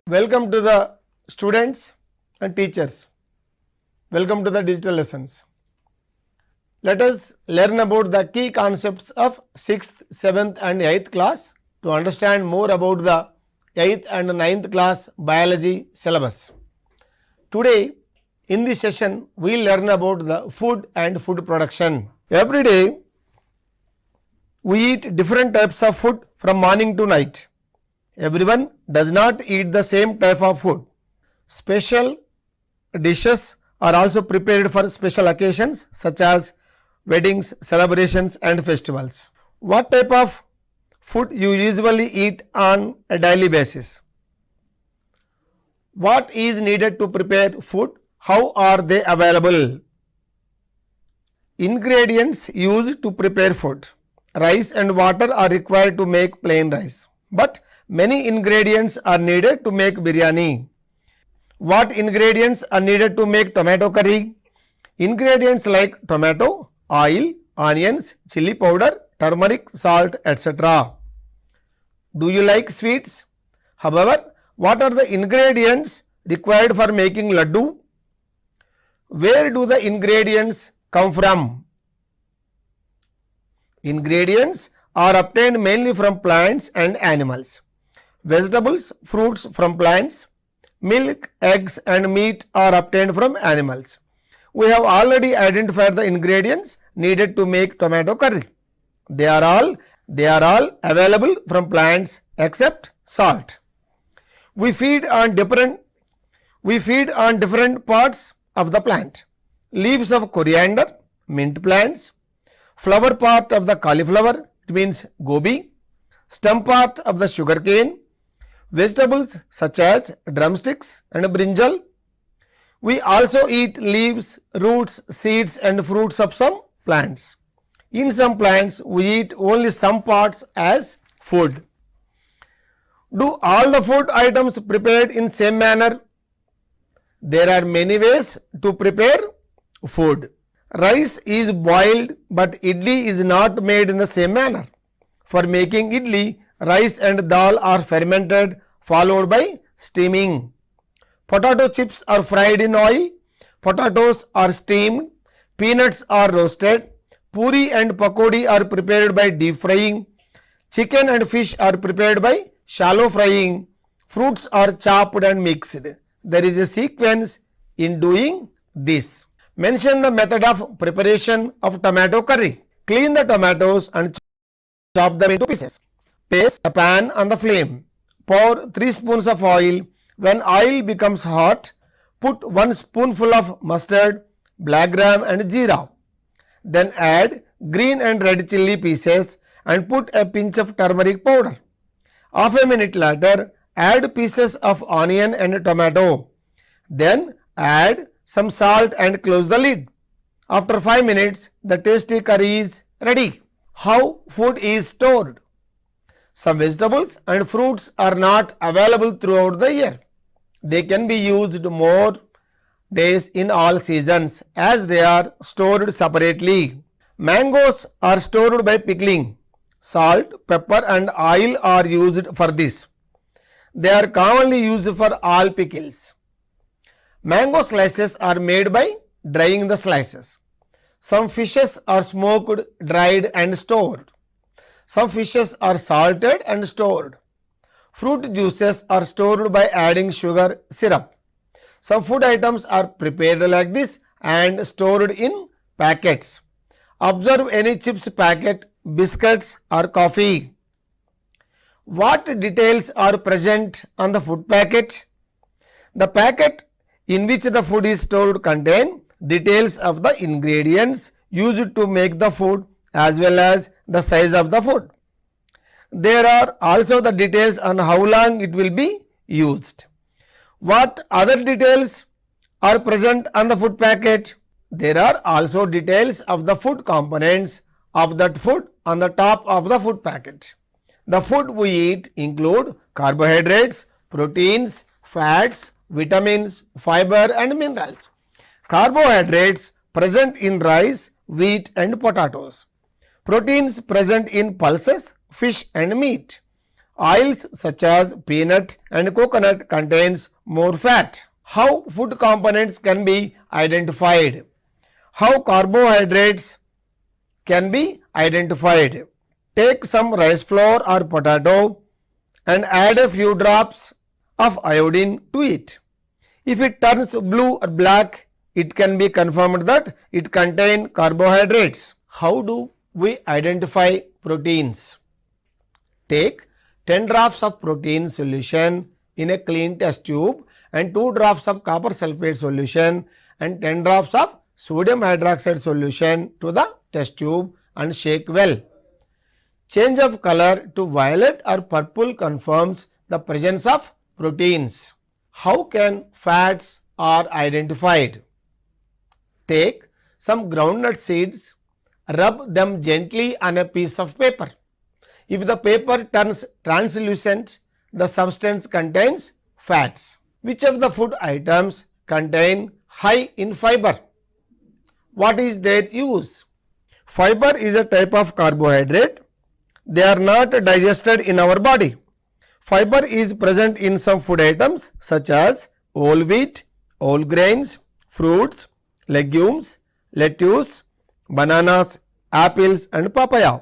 Welcome to the students and teachers. Welcome to the digital lessons. Let us learn about the key concepts of 6th, 7th and 8th class to understand more about the 8th and 9th class biology syllabus. Today in this session we will learn about the food and food production. Every day we eat different types of food from morning to night. Everyone does not eat the same type of food. Special dishes are also prepared for special occasions such as weddings, celebrations and festivals. What type of food you usually eat on a daily basis? What is needed to prepare food? How are they available? Ingredients used to prepare food. Rice and water are required to make plain rice, but many ingredients are needed to make biryani. What ingredients are needed to make tomato curry? Ingredients like tomato, oil, onions, chili powder, turmeric, salt, etc. Do you like sweets? However, what are the ingredients required for making laddu? Where do the ingredients come from? Ingredients are obtained mainly from plants and animals. Vegetables, fruits from plants, milk, eggs and meat are obtained from animals. We have already identified the ingredients needed to make tomato curry. They are all available from plants except salt. We feed on different parts of the plant. Leaves of coriander, mint plants, flower part of the cauliflower, it means gobi, stem part of the sugarcane, vegetables such as drumsticks and brinjal. We also eat leaves, roots, seeds and fruits of some plants. In some plants, we eat only some parts as food. Do all the food items prepared in same manner? There are many ways to prepare food. Rice is boiled, but idli is not made in the same manner. For making idli, rice and dal are fermented followed by steaming. Potato chips are fried in oil. Potatoes are steamed. Peanuts are roasted. Puri and pakodi are prepared by deep frying. Chicken and fish are prepared by shallow frying. Fruits are chopped and mixed. There is a sequence in doing this. Mention the method of preparation of tomato curry. Clean the tomatoes and chop them into pieces. Place a pan on the flame. Pour 3 spoons of oil. When oil becomes hot, put 1 spoonful of mustard, black gram and jeera. Then add green and red chilli pieces and put a pinch of turmeric powder. Half a minute later, add pieces of onion and tomato. Then add some salt and close the lid. After 5 minutes, the tasty curry is ready. How food is stored? Some vegetables and fruits are not available throughout the year. They can be used more days in all seasons as they are stored separately. Mangoes are stored by pickling. Salt, pepper and oil are used for this. They are commonly used for all pickles. Mango slices are made by drying the slices. Some fishes are smoked, dried and stored. Some fishes are salted and stored. Fruit juices are stored by adding sugar syrup. Some food items are prepared like this and stored in packets. Observe any chips packet, biscuits or coffee. What details are present on the food packet? The packet in which the food is stored contain details of the ingredients used to make the food as well as the size of the food. There are also the details on how long it will be used. What other details are present on the food packet? There are also details of the food components of that food on the top of the food packet. The food we eat include carbohydrates, proteins, fats, vitamins, fiber and minerals. Carbohydrates present in rice, wheat and potatoes. Proteins present in pulses, fish and meat. Oils such as peanut and coconut contains more fat. How food components can be identified? How carbohydrates can be identified? Take some rice flour or potato and add a few drops of iodine to it. If it turns blue or black, it can be confirmed that it contains carbohydrates. How do we identify proteins? Take 10 drops of protein solution in a clean test tube and 2 drops of copper sulfate solution and 10 drops of sodium hydroxide solution to the test tube and shake well. Change of color to violet or purple confirms the presence of proteins. How can fats are identified? Take some groundnut seeds, rub them gently on a piece of paper. If the paper turns translucent, the substance contains fats. Which of the food items contain high in fiber? What is their use? Fiber is a type of carbohydrate. They are not digested in our body. Fiber is present in some food items such as whole wheat, whole grains, fruits, legumes, lettuce, bananas, apples and papaya.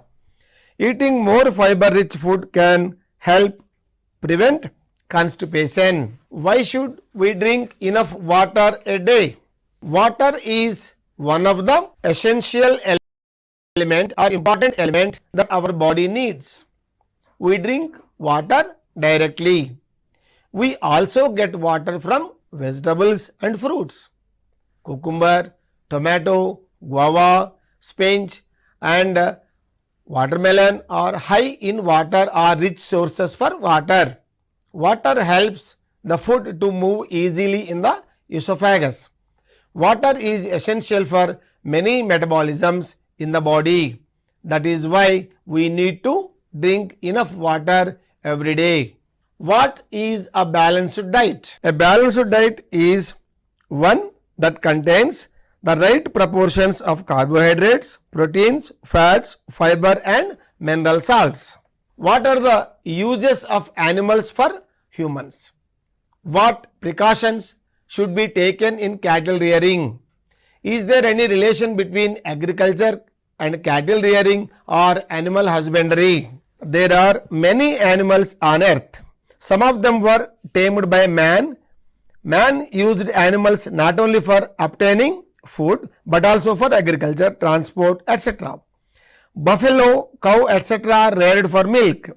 Eating more fiber-rich food can help prevent constipation. Why should we drink enough water a day? Water is one of the essential element or important element that our body needs. We drink water directly. We also get water from vegetables and fruits. Cucumber, tomato, guava, spinach and watermelon are high in water or rich sources for water. Water helps the food to move easily in the esophagus. Water is essential for many metabolisms in the body. That is why we need to drink enough water every day. What is a balanced diet? A balanced diet is one that contains the right proportions of carbohydrates, proteins, fats, fiber and mineral salts. What are the uses of animals for humans? What precautions should be taken in cattle rearing? Is there any relation between agriculture and cattle rearing or animal husbandry? There are many animals on earth. Some of them were tamed by man. Man used animals not only for obtaining food but also for agriculture, transport, etc. Buffalo, cow, etc. are reared for milk.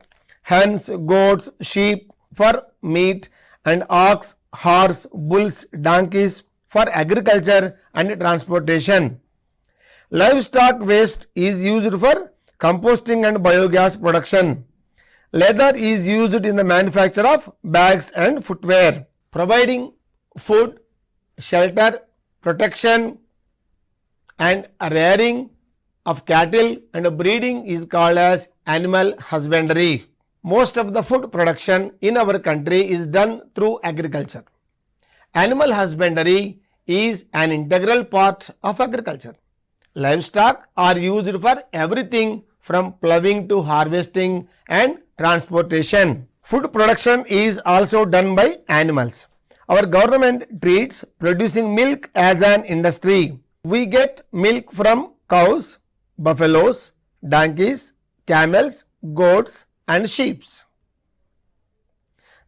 Hens, goats, sheep for meat and ox, horse, bulls, donkeys for agriculture and transportation. Livestock waste is used for composting and biogas production. Leather is used in the manufacture of bags and footwear. Providing food, shelter, protection and rearing of cattle and breeding is called as animal husbandry. Most of the food production in our country is done through agriculture. Animal husbandry is an integral part of agriculture. Livestock are used for everything from ploughing to harvesting and transportation. Food production is also done by animals. Our government treats producing milk as an industry. We get milk from cows, buffaloes, donkeys, camels, goats and sheep.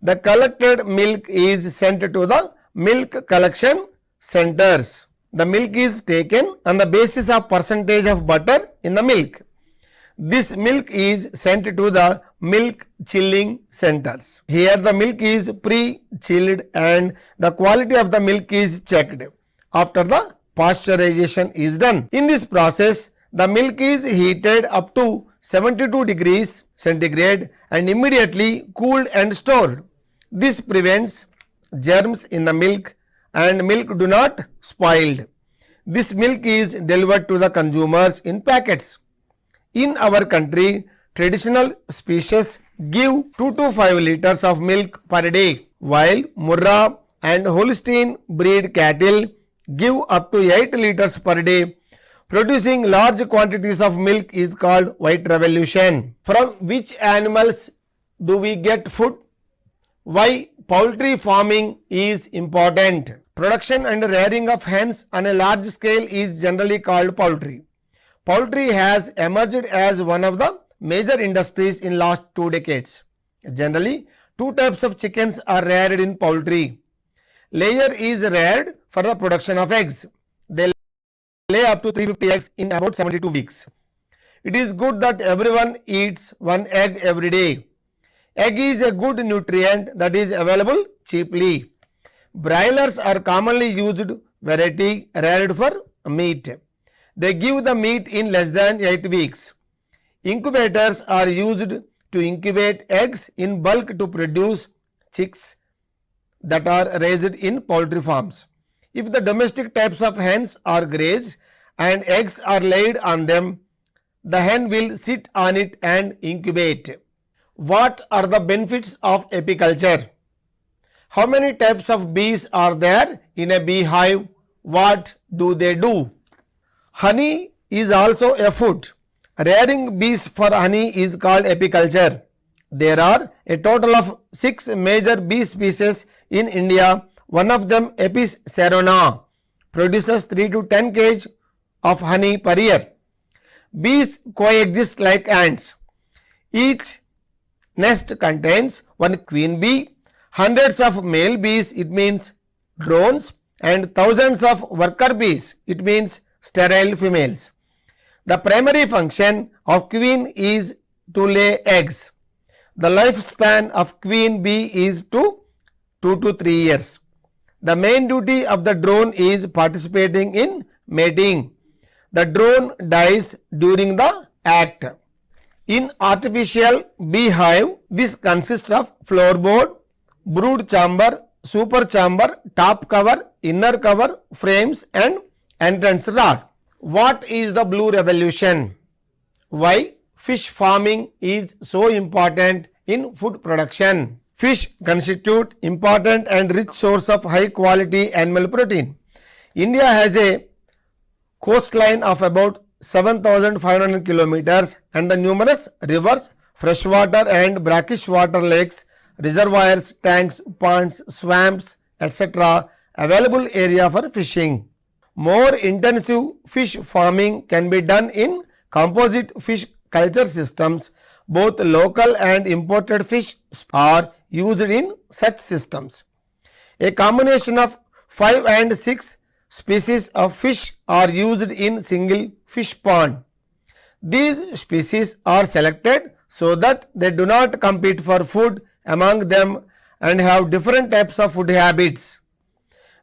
The collected milk is sent to the milk collection centers. The milk is taken on the basis of percentage of butter in the milk. This milk is sent to the milk chilling centers. Here the milk is pre-chilled and the quality of the milk is checked after the pasteurization is done. In this process, the milk is heated up to 72 degrees centigrade and immediately cooled and stored. This prevents germs in the milk and milk do not spoiled. This milk is delivered to the consumers in packets. In our country, traditional species give 2 to 5 liters of milk per day, while Murrah and Holstein breed cattle give up to 8 liters per day. Producing large quantities of milk is called white revolution. From which animals do we get food? Why poultry farming is important? Production and rearing of hens on a large scale is generally called poultry. Poultry has emerged as one of the major industries in last 2 decades. Generally, 2 types of chickens are reared in poultry. Layer is reared for the production of eggs. They lay up to 350 eggs in about 72 weeks. It is good that everyone eats 1 egg every day. Egg is a good nutrient that is available cheaply. Broilers are commonly used variety reared for meat. They give the meat in less than 8 weeks. Incubators are used to incubate eggs in bulk to produce chicks that are raised in poultry farms. If the domestic types of hens are grazed and eggs are laid on them, the hen will sit on it and incubate. What are the benefits of apiculture? How many types of bees are there in a beehive? What do they do? Honey is also a food. Rearing bees for honey is called apiculture. There are a total of 6 major bee species in India. One of them, Apis cerana, produces 3 to 10 kg of honey per year. Bees coexist like ants. Each nest contains 1 queen bee, hundreds of male bees, it means drones, and thousands of worker bees, it means sterile females. The primary function of queen is to lay eggs. The lifespan of queen bee is 2 to 3 years. The main duty of the drone is participating in mating. The drone dies during the act. In artificial beehive, this consists of floorboard, brood chamber, super chamber, top cover, inner cover, frames and entrance rod. What is the blue revolution? Why fish farming is so important in food production? Fish constitute important and rich source of high quality animal protein. India has a coastline of about 7,500 kilometers and the numerous rivers, freshwater and brackish water lakes, reservoirs, tanks, ponds, swamps, etc. available area for fishing. More intensive fish farming can be done in composite fish culture systems. Both local and imported fish are used in such systems. A combination of 5 and 6 species of fish are used in single fish pond. These species are selected so that they do not compete for food among them and have different types of food habits.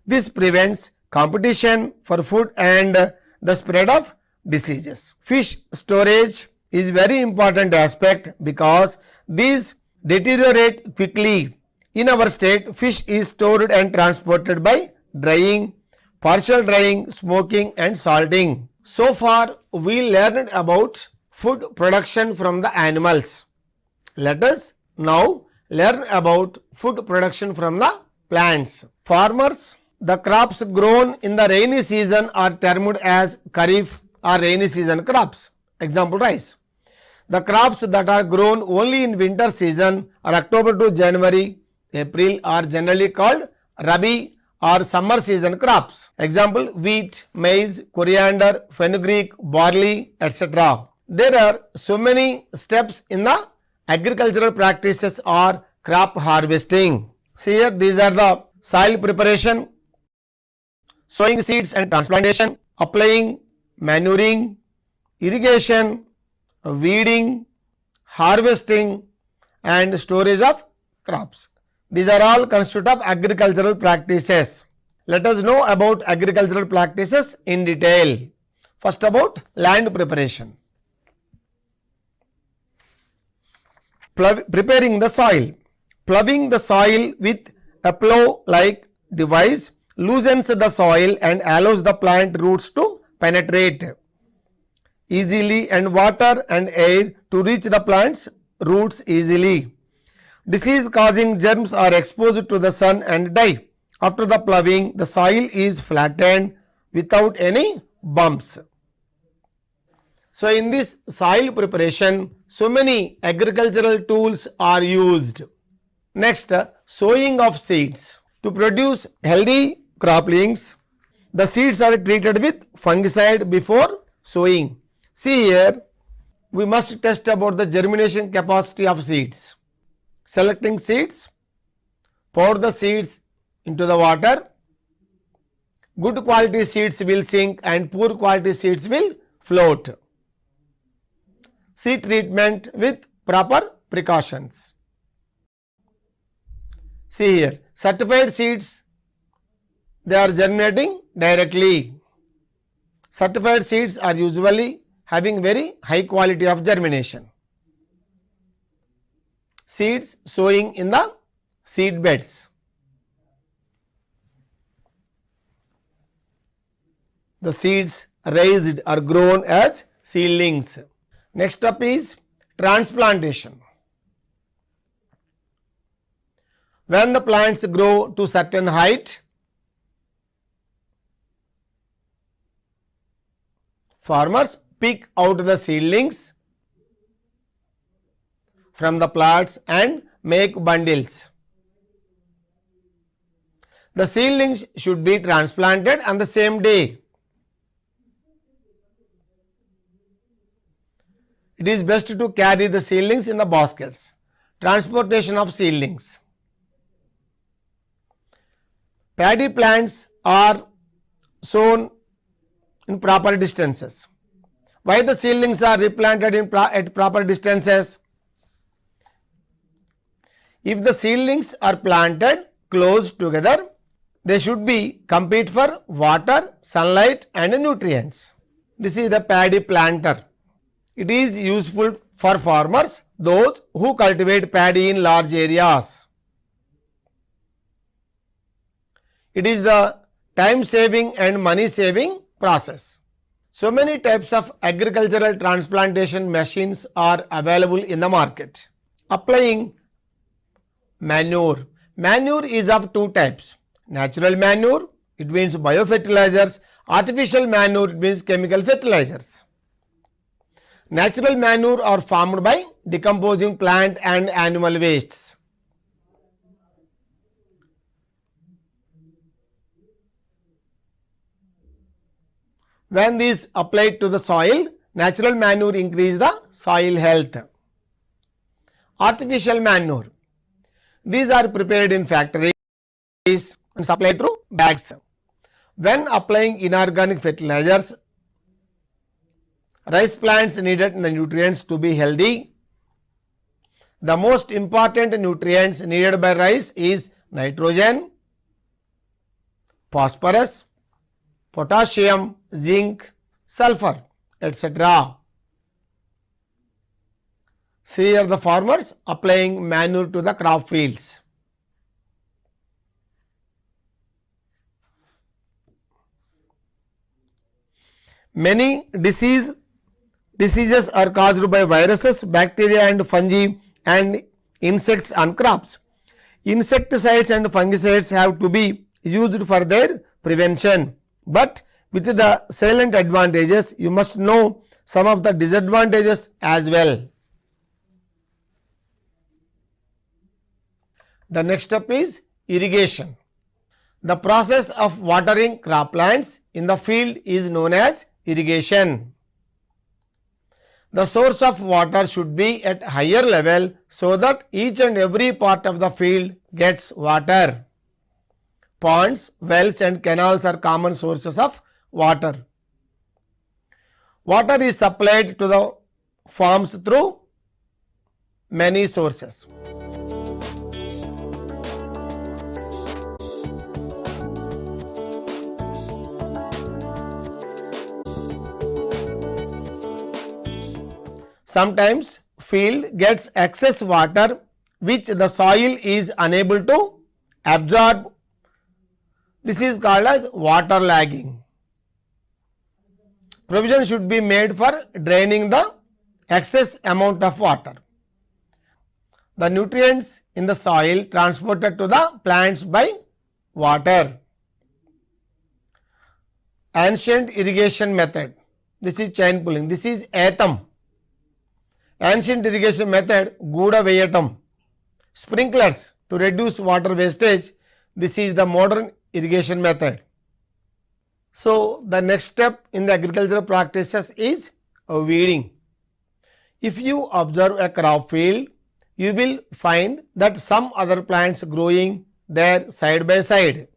This prevents competition for food and the spread of diseases. Fish storage is very important aspect because these deteriorate quickly. In our state, fish is stored and transported by drying, partial drying, smoking and salting. So far we learned about food production from the animals. Let us now learn about food production from the plants. Farmers, the crops grown in the rainy season are termed as kharif or rainy season crops. Example, rice. The crops that are grown only in winter season or October to January, April are generally called rabi or summer season crops. Example, wheat, maize, coriander, fenugreek, barley, etc. There are so many steps in the agricultural practices or crop harvesting. See here, these are the soil preparation, sowing seeds and transplantation, applying, manuring, irrigation, weeding, harvesting and storage of crops. These are all constitute of agricultural practices. Let us know about agricultural practices in detail. First, about land preparation. Preparing the soil. Ploughing the soil with a plough-like device loosens the soil and allows the plant roots to penetrate easily and water and air to reach the plant's roots easily. Disease causing germs are exposed to the sun and die. After the ploughing, the soil is flattened without any bumps. So, in this soil preparation, so many agricultural tools are used. Next, sowing of seeds. To produce healthy croplings, the seeds are treated with fungicide before sowing. See here, we must test about the germination capacity of seeds. Selecting seeds, pour the seeds into the water. Good quality seeds will sink and poor quality seeds will float. Seed treatment with proper precautions. See here, certified seeds, they are germinating directly. Certified seeds are usually having very high quality of germination. Seeds sowing in the seed beds. The seeds raised or grown as seedlings. Next up is transplantation. When the plants grow to certain height, farmers pick out the seedlings from the plants and make bundles. The seedlings should be transplanted on the same day. It is best to carry the seedlings in the baskets. Transportation of seedlings. Paddy plants are sown in proper distances. Why the seedlings are replanted at proper distances? If the seedlings are planted close together, they should be compete for water, sunlight and nutrients. This is the paddy planter. It is useful for farmers, those who cultivate paddy in large areas. It is the time saving and money saving process. So many types of agricultural transplantation machines are available in the market. Applying manure. Manure is of two types. Natural manure, it means biofertilizers. Artificial manure, it means chemical fertilizers. Natural manure are formed by decomposing plant and animal wastes. When these applied to the soil, natural manure increase the soil health. Artificial manure. These are prepared in factories and supplied through bags. When applying inorganic fertilizers, rice plants needed the nutrients to be healthy. The most important nutrients needed by rice is nitrogen, phosphorus, potassium, zinc, sulfur, etc. See here the farmers applying manure to the crop fields. Many diseases are caused by viruses, bacteria and fungi and insects on crops. Insecticides and fungicides have to be used for their prevention, but with the salient advantages, you must know some of the disadvantages as well. The next step is irrigation. The process of watering croplands in the field is known as irrigation. The source of water should be at higher level so that each and every part of the field gets water. Ponds, wells and canals are common sources of water. Water is supplied to the farms through many sources. Sometimes field gets excess water which the soil is unable to absorb. This is called as water lagging. Provision should be made for draining the excess amount of water. The nutrients in the soil transported to the plants by water. Ancient irrigation method. This is chain pulling. This is ētam. Ancient irrigation method, 𝗂𝗽𝗱𝗺𝗀. Sprinklers to reduce water wastage. This is the modern irrigation method. So, the next step in the agricultural practices is weeding. If you observe a crop field, you will find that some other plants growing there side by side.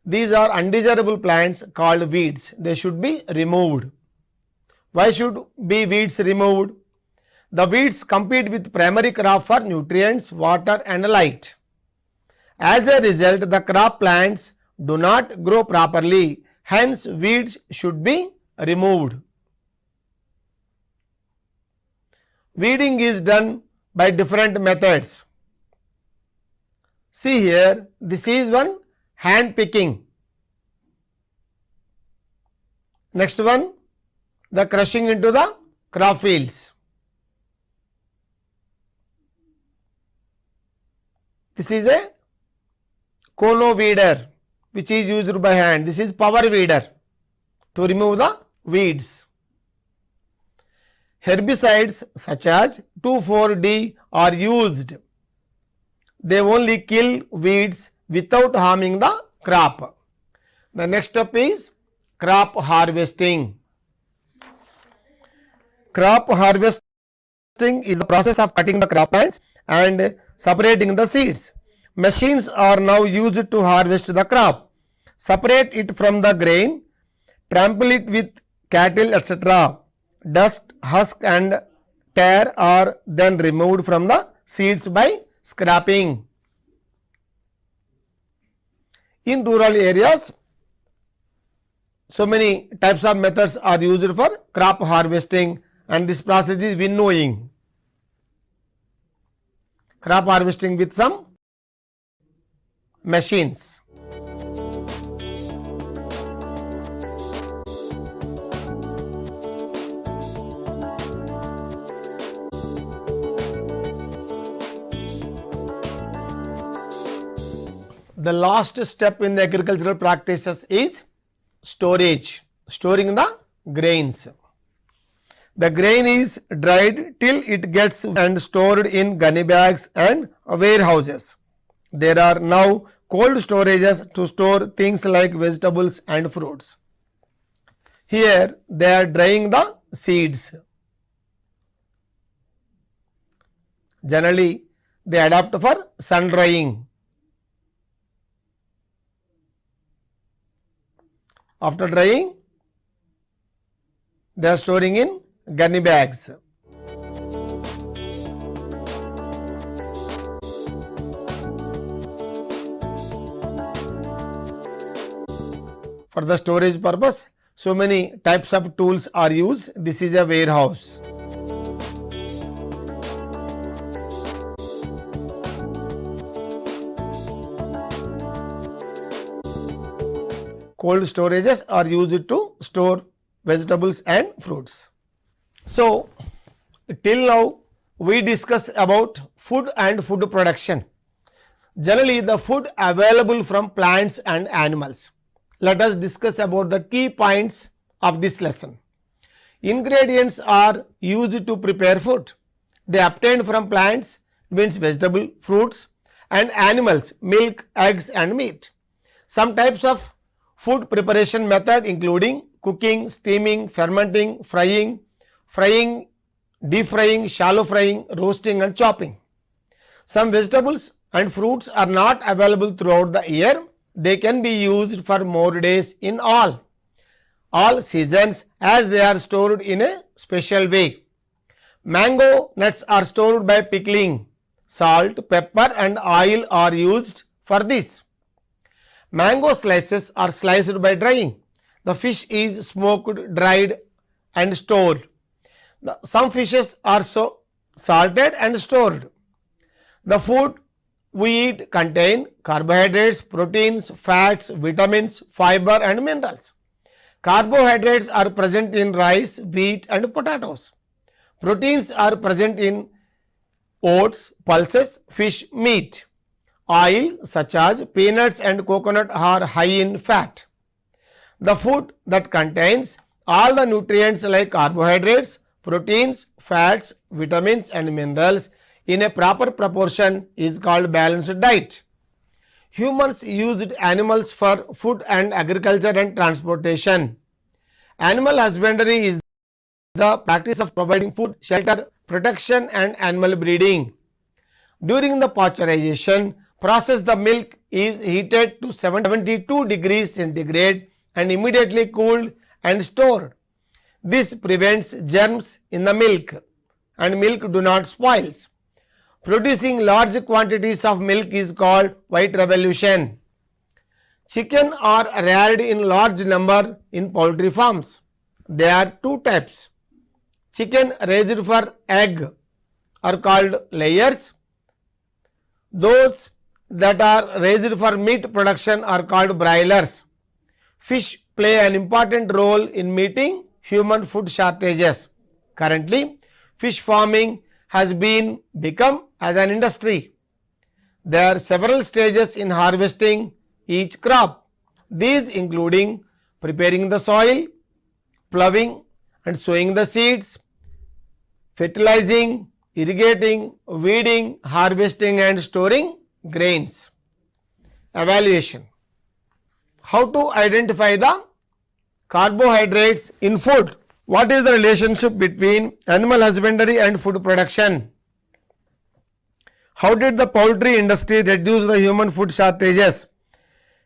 These are undesirable plants called weeds. They should be removed. Why should be weeds removed? The weeds compete with primary crop for nutrients, water and light. As a result, the crop plants do not grow properly. Hence, weeds should be removed. Weeding is done by different methods. See here, this is one hand picking. Next one, the crushing into the crop fields. This is a cono weeder which is used by hand. This is power weeder to remove the weeds. Herbicides such as 2,4-D are used. They only kill weeds without harming the crop. The next step is crop harvesting. Crop harvesting is the process of cutting the crop plants and separating the seeds. Machines are now used to harvest the crop, separate it from the grain, trample it with cattle, etc. Dust, husk and tare are then removed from the seeds by scraping. In rural areas, so many types of methods are used for crop harvesting, and this process is winnowing. Crop harvesting with some machines. The last step in the agricultural practices is storage, storing the grains. The grain is dried till it gets and stored in gunny bags and warehouses. There are now cold storages to store things like vegetables and fruits. Here they are drying the seeds. Generally they adapt for sun drying. After drying, they are storing in gunny bags. For the storage purpose, so many types of tools are used. This is a warehouse. Cold storages are used to store vegetables and fruits. So, till now we discussed about food and food production. Generally, the food available from plants and animals. Let us discuss about the key points of this lesson. Ingredients are used to prepare food. They obtained from plants, means vegetable, fruits, and animals, milk, eggs and meat. Some types of food preparation method including cooking, steaming, fermenting, frying, deep frying, shallow frying, roasting and chopping. Some vegetables and fruits are not available throughout the year. They can be used for more days in all seasons as they are stored in a special way. Mango nuts are stored by pickling. Salt, pepper and oil are used for this. Mango slices are sliced by drying. The fish is smoked, dried and stored. Some fishes are salted and stored. The food we eat contain carbohydrates, proteins, fats, vitamins, fiber and minerals. Carbohydrates are present in rice, wheat and potatoes. Proteins are present in oats, pulses, fish, meat. Oil such as peanuts and coconut are high in fat. The food that contains all the nutrients like carbohydrates, proteins, fats, vitamins and minerals in a proper proportion is called balanced diet. Humans used animals for food and agriculture and transportation. Animal husbandry is the practice of providing food, shelter, protection and animal breeding. During the pasteurization process, the milk is heated to 72 degrees centigrade and immediately cooled and stored. This prevents germs in the milk and milk do not spoil. Producing large quantities of milk is called white revolution. Chicken are reared in large number in poultry farms. There are two types. Chicken raised for egg are called layers. Those that are raised for meat production are called broilers. Fish play an important role in meeting human food shortages. Currently, fish farming has become as an industry. There are several stages in harvesting each crop. These including preparing the soil, ploughing and sowing the seeds, fertilizing, irrigating, weeding, harvesting and storing grains. Evaluation. How to identify the carbohydrates in food? What is the relationship between animal husbandry and food production? How did the poultry industry reduce the human food shortages?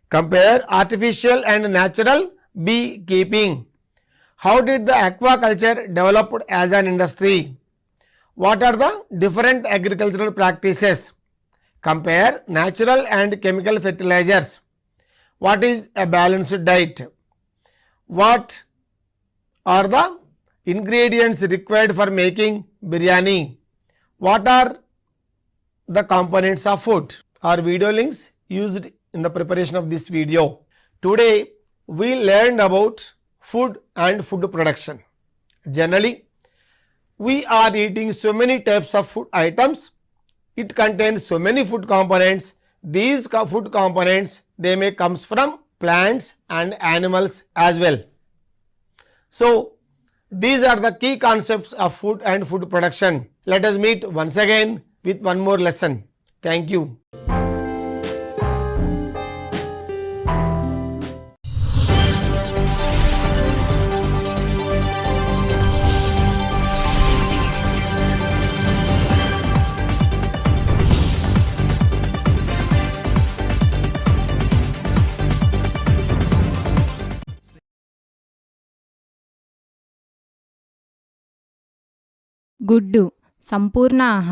Compare artificial and natural beekeeping. How did the aquaculture develop as an industry? What are the different agricultural practices? Compare natural and chemical fertilizers. What is a balanced diet? What are the ingredients required for making biryani? What are the components of food? Our video links used in the preparation of this video. Today we learned about food and food production. Generally, we are eating so many types of food items. It contains so many food components. These food components, they may come from plants and animals as well. So these are the key concepts of food and food production. Let us meet once again with one more lesson. Thank you. గుడ్డు సంపూర్ణ ఆహారం.